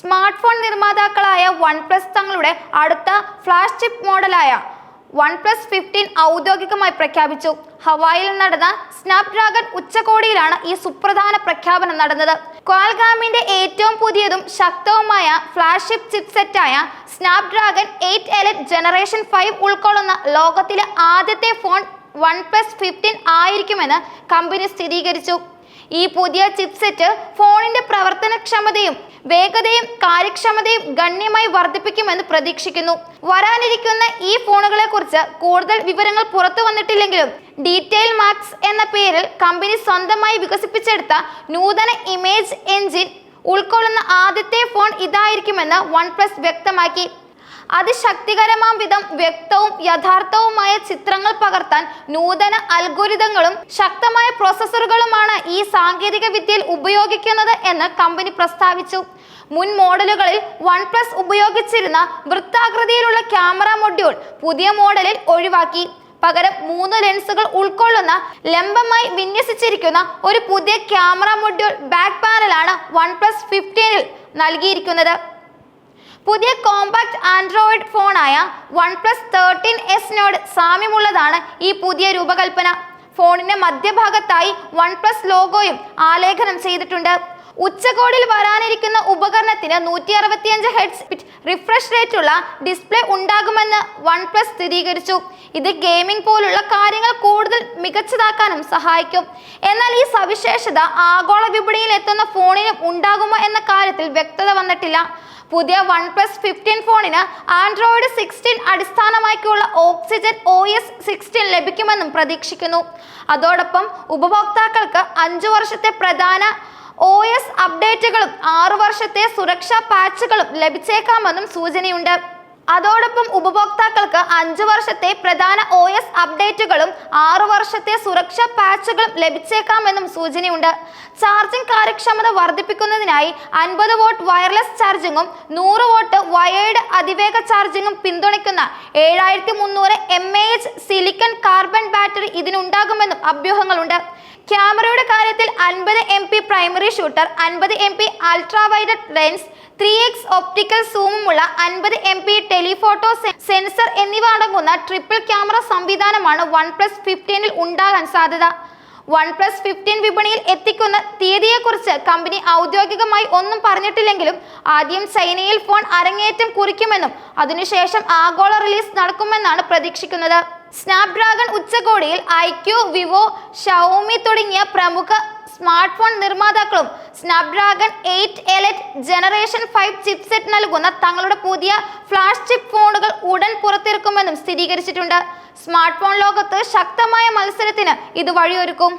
Smart phone നിർമ്മാതാക്കളായ OnePlus തങ്ങളുടെ അടുത്ത flash chip മോഡലായ OnePlus 15 ഔദ്യോഗികമായി പ്രഖ്യാപിച്ചു. ഹവായിൽ നടന്ന സ്നാപ്ഡ്രാഗൺ ഉച്ചകോടിയിലാണ് ഈ സുപ്രധാന പ്രഖ്യാപനം നടന്നത്. ക്വാൽകോമിന്റെ ഏറ്റവും പുതിയതും ശക്തവുമായ ഫ്ലാഗ്ഷിപ്പ് ചിപ്സെറ്റായ സ്നാപ്ഡ്രാഗൺ 8 എലൈറ്റ് ജനറേഷൻ 5 ഉൾക്കൊള്ളുന്ന ലോകത്തിലെ ആദ്യത്തെ ഫോൺ OnePlus 15 ആയിരിക്കുമെന്ന് കമ്പനി സ്ഥിരീകരിച്ചു. ഈ പുതിയ ചിപ്സെറ്റ് ഫോണിന്റെ പ്രവർത്തനക്ഷമതയും വേഗതയും കാര്യക്ഷമതയും ഗണ്യമായി വർദ്ധിപ്പിക്കുമെന്ന് പ്രതീക്ഷിക്കുന്നു. വരാനിരിക്കുന്ന ഈ ഫോണുകളെ കുറിച്ച് കൂടുതൽ വിവരങ്ങൾ പുറത്തു വന്നിട്ടില്ലെങ്കിലും ഡീറ്റെയിൽ മാക്സ് എന്ന പേരിൽ കമ്പനി സ്വന്തമായി വികസിപ്പിച്ചെടുത്ത നൂതന ഇമേജ് എഞ്ചിൻ ഉൾക്കൊള്ളുന്ന ആദ്യത്തെ ഫോൺ ഇതായിരിക്കുമെന്ന് OnePlus വ്യക്തമാക്കി. അതിശക്തികരമാം വിധം വ്യക്തവും യഥാർത്ഥവുമായ ചിത്രങ്ങൾ പകർത്താൻ നൂതന അൽഗോരിതങ്ങളും ശക്തമായ പ്രോസസ്സറുകളുമാണ് ഈ സാങ്കേതിക വിദ്യയിൽ ഉപയോഗിക്കുന്നത് എന്ന് കമ്പനി പ്രസ്താവിച്ചു. മുൻ മോഡലുകളിൽ OnePlus ഉപയോഗിച്ചിരുന്ന വൃത്താകൃതിയിലുള്ള ക്യാമറ മൊഡ്യൂൾ പുതിയ മോഡലിൽ ഒഴിവാക്കി. പകരം 3 ലെൻസുകൾ ഉൾക്കൊള്ളുന്ന ലംബമായി വിന്യസിച്ചിരിക്കുന്ന ഒരു പുതിയ ക്യാമറ മൊഡ്യൂൾ ബാക്ക് പാനലാണ് OnePlus 15 നൽകിയിരിക്കുന്നത്. പുതിയ കോമ്പാക്ട് ആൻഡ്രോയിഡ് ഫോണായ OnePlus 13S നോട് സാമ്യമുള്ളതാണ് ഈ പുതിയ രൂപകൽപ്പന. ഫോണിന്റെ മധ്യഭാഗത്തായി OnePlus ലോഗോയും ആലേഖനം ചെയ്തിട്ടുണ്ട്. ഉച്ചകോടിയിൽ വരാനിരിക്കുന്ന ഉപകരണത്തിന് 165 Hz റിഫ്രഷ് റേറ്റുള്ള ഡിസ്പ്ലേ ഉണ്ടാകുമെന്ന് OnePlus സ്ഥിരീകരിച്ചു. ഇത് ഗെയിമിംഗ് പോലുള്ള കാര്യങ്ങൾ കൂടുതൽ മികച്ചതാക്കാനും സഹായിക്കും. എന്നാൽ ഈ സവിശേഷത ആഗോള വിപണിയിൽ എത്തുന്ന ഫോണിനും ഉണ്ടാകുമോ എന്ന കാര്യത്തിൽ വ്യക്തത വന്നിട്ടില്ല. പുതിയ OnePlus 15 ഫോണിന് ആൻഡ്രോയിഡ് 16 അടിസ്ഥാനമാക്കിയുള്ള ഓക്സിജൻ OS 16 ലഭിക്കുമെന്നും പ്രതീക്ഷിക്കുന്നു. അതോടൊപ്പം ഉപഭോക്താക്കൾക്ക് 5 വർഷത്തെ പ്രധാന OS അപ്ഡേറ്റുകളും 6 വർഷത്തെ സുരക്ഷാ പാച്ചുകളും ലഭിച്ചേക്കാമെന്നും സൂചനയുണ്ട്. അതോടൊപ്പം ഉപഭോക്താക്കൾക്ക് 5 വർഷത്തെ പ്രധാന OS അപ്ഡേറ്റുകളും 6 വർഷത്തെ സുരക്ഷാ പാച്ചുകളും ലഭിച്ചേക്കാമെന്നും സൂചനയുണ്ട്. ചാർജിംഗ് കാര്യക്ഷമത വർദ്ധിപ്പിക്കുന്നതിനായി 50 വാട്ട് വയർലെസ് ചാർജിങ്ങും 100 വാട്ട് വയേർഡ് അതിവേഗ ചാർജിങ്ങും പിന്തുണയ്ക്കുന്ന 7300 mAh സിലിക്കൺ കാർബൺ ബാറ്ററി ഇതിനുണ്ടാകുമെന്നും അഭ്യൂഹങ്ങളുണ്ട്. ക്യാമറയുടെ കാര്യത്തിൽ 50 MP primary shooter, 50 MP ultra wide lens, 3x optical സൂമുമുള്ള 50 MP ടെലിഫോട്ടോ സെൻസർ എന്നിവ അടങ്ങുന്ന ട്രിപ്പിൾ ക്യാമറ സംവിധാനമാണ് OnePlus 15 ഉണ്ടാകാൻ സാധ്യത. OnePlus 15 വിപണിയിൽ എത്തിക്കുന്ന തീയതിയെക്കുറിച്ച് കമ്പനി ഔദ്യോഗികമായി ഒന്നും പറഞ്ഞിട്ടില്ലെങ്കിലും ആദ്യം ചൈനയിൽ ഫോൺ അരങ്ങേറ്റം കുറിക്കുമെന്നും അതിനുശേഷം ആഗോള റിലീസ് നടക്കുമെന്നാണ് പ്രതീക്ഷിക്കുന്നത്. സ്നാപ്ഡ്രാഗൺ ഉച്ചകോടിയിൽ IQ, വിവോ, ഷവോമി തുടങ്ങിയ പ്രമുഖ സ്മാർട്ട് ഫോൺ നിർമ്മാതാക്കളും സ്നാപ്ഡ്രാഗൺ 8 എലൈറ്റ് ജനറേഷൻ 5 ചിപ്സെറ്റ് നൽകുന്ന തങ്ങളുടെ പുതിയ ഫ്ലാഷ് ചിപ്പ് ഫോണുകൾ ഉടൻ പുറത്തിറക്കുമെന്നും സ്ഥിരീകരിച്ചിട്ടുണ്ട്. സ്മാർട്ട് ഫോൺ ലോകത്ത് ശക്തമായ മത്സരത്തിന് ഇത് വഴിയൊരുക്കും.